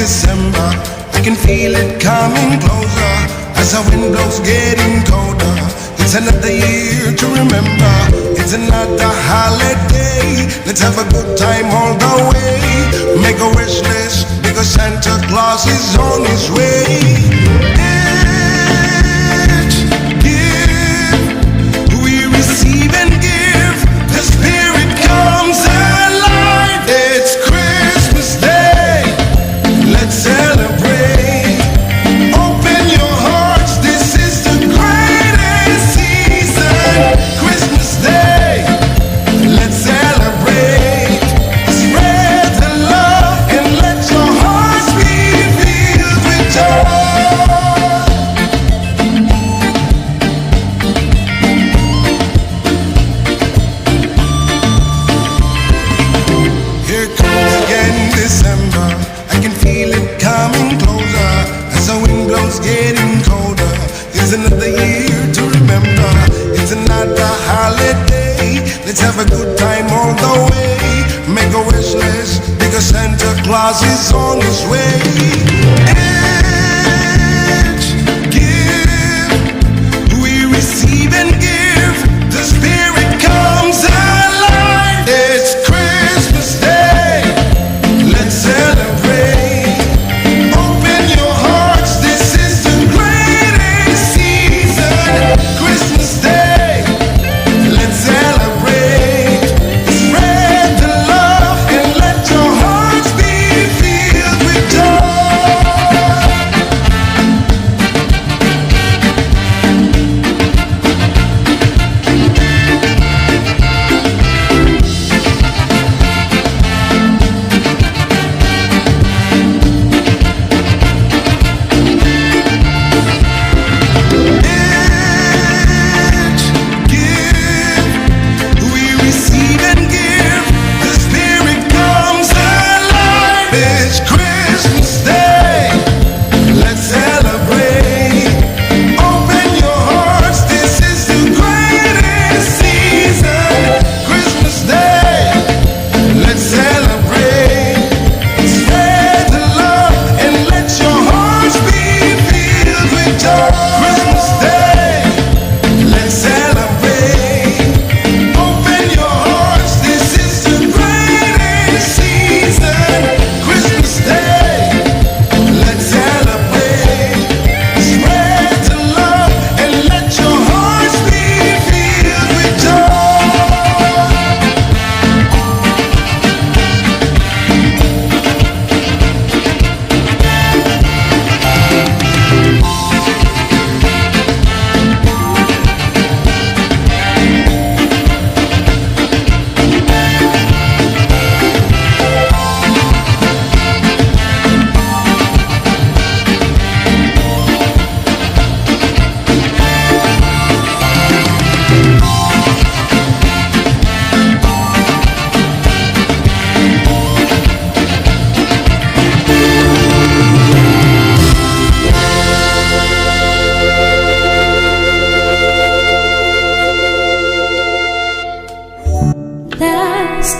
December, I can feel it coming closer as the wind blows getting colder. It's another year to remember, it's another holiday. Let's have a good time all the way. Make a wish list because Santa Claus is on his way. Each year we receive and give, the spirit comes alive. It's Christmas Day. Let's celebrate. Open your hearts. This is the greatest season. Christmas Day. Let's celebrate. Spread the love and let your hearts be filled with joy. Here comes again December. I can feel it coming closer as the wind blows getting colder. It's another year to remember, it's another holiday. Let's have a good time all the way. Make a wish list because Santa Claus is on his way. Each gift we receive and give, the spirit comes alive. It's Christmas Day. Let's celebrate. Open your hearts. This is the greatest season. Christmas Day. Let's celebrate. Spread the love and let your hearts be filled with joy.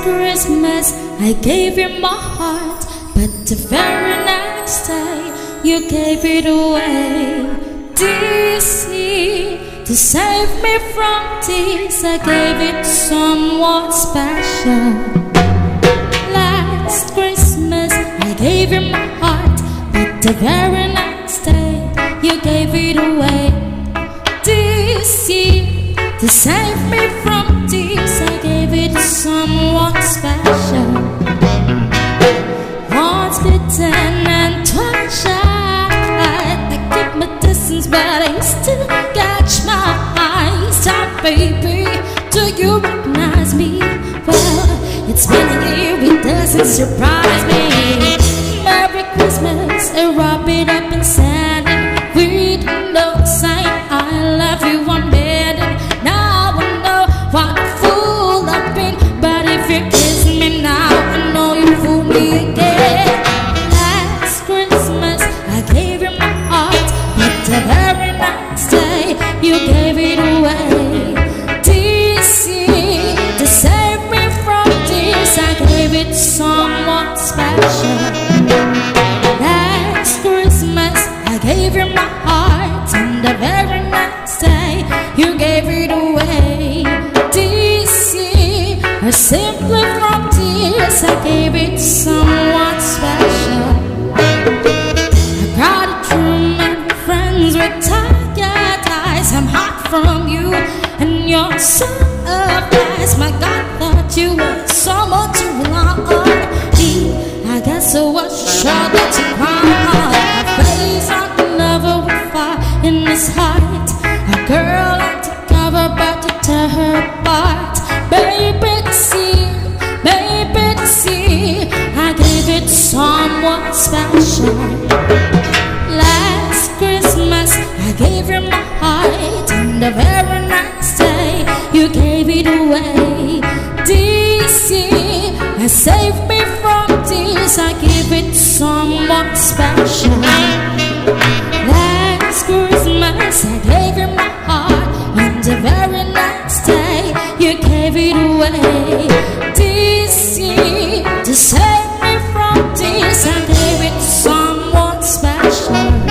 Christmas, I gave you my heart, but the very next day you gave it away. This year, to save me from tears, I gave it to someone special. Last Christmas, I gave you my heart, but the very next day you gave it away. This year, to save me from tears, I gave it to someone special. Once bitten and twice shy, I keep my distance, but I still catch my eyes. Time, baby, do you recognize me? Well, it's been a year, it doesn't surprise me. Merry Christmas, I wrap it up inside. gave you my heart, and the very next day you gave it away. DC, or simply from tears, I gave it to someone special. I got it through many friends with tired eyes. I'm hot from you, and you're so obvious. My God, thought you were someone to rely on. I guess it was sure that you cried. A face I can never would fire in this heart. A girl had to cover, but to tear her apart. Baby, see, I gave it to someone special. Last Christmas, I gave you my heart, and the very next day, you gave it away. DC, I saved me from tears, I gave it to someone special. Last Christmas, I gave you my heart, and the very next day, you gave it away. DC, to save me from tears, I gave it to someone special.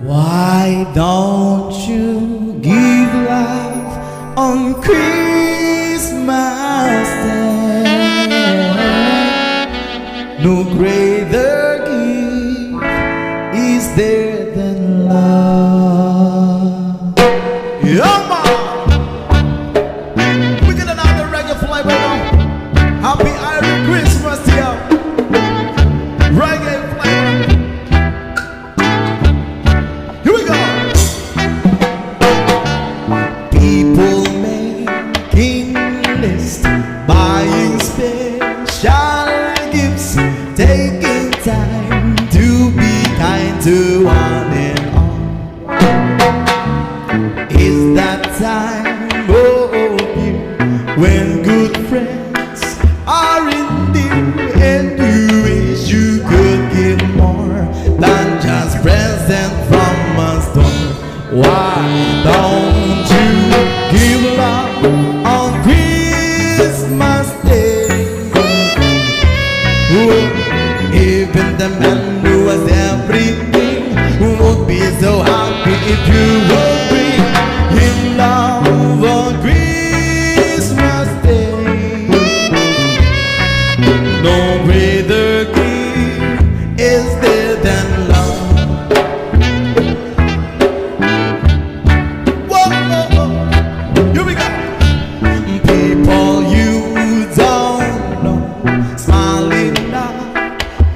Why don't you give love on Christmas Day? No greater gift is there than love. Yeah, man. We get another reggae flavor now. Happy Irish Christmas to you. Reggae flavor. Here we go. People making lists, buying special gifts, taking time to be kind to one and all. It's that time of year when good friends are in dear, and you wish you could give more than just present from a store. Why don't you give love on Christmas Day? Even the man who has everything would be so happy if you would bring him love on Christmas Day. No greater gift is there than love. Whoa, whoa, whoa. Here we go. People you don't know, smiling now,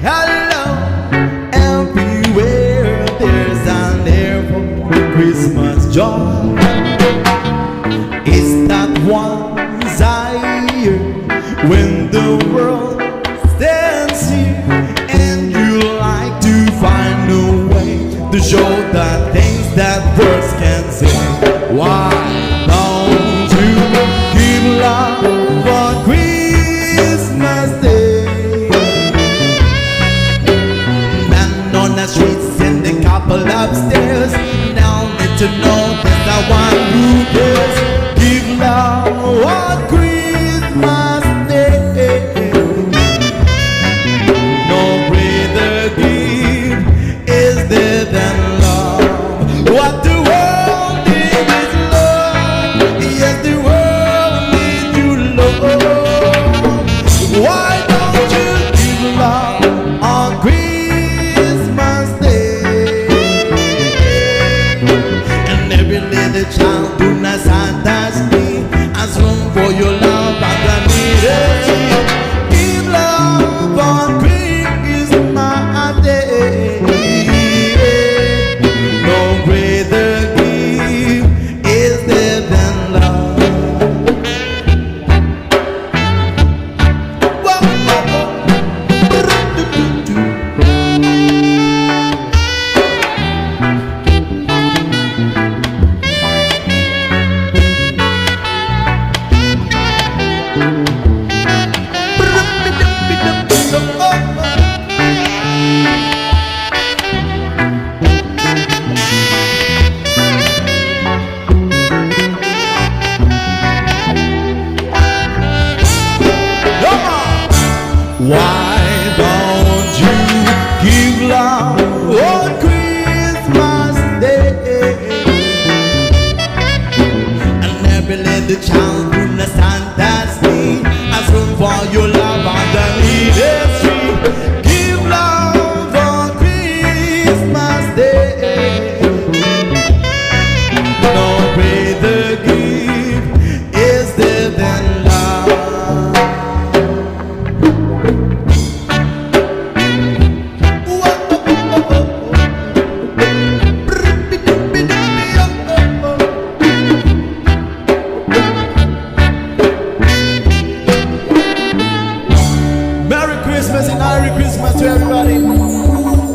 hello, everywhere there's an air for Christmas joy. It's that once a year when the world stands here, and you like to find a way to show the things that words can say. Why don't you give love on Christmas Day? Man on the streets and the couple upstairs now need to know there's the one who cares. Give love on Christmas.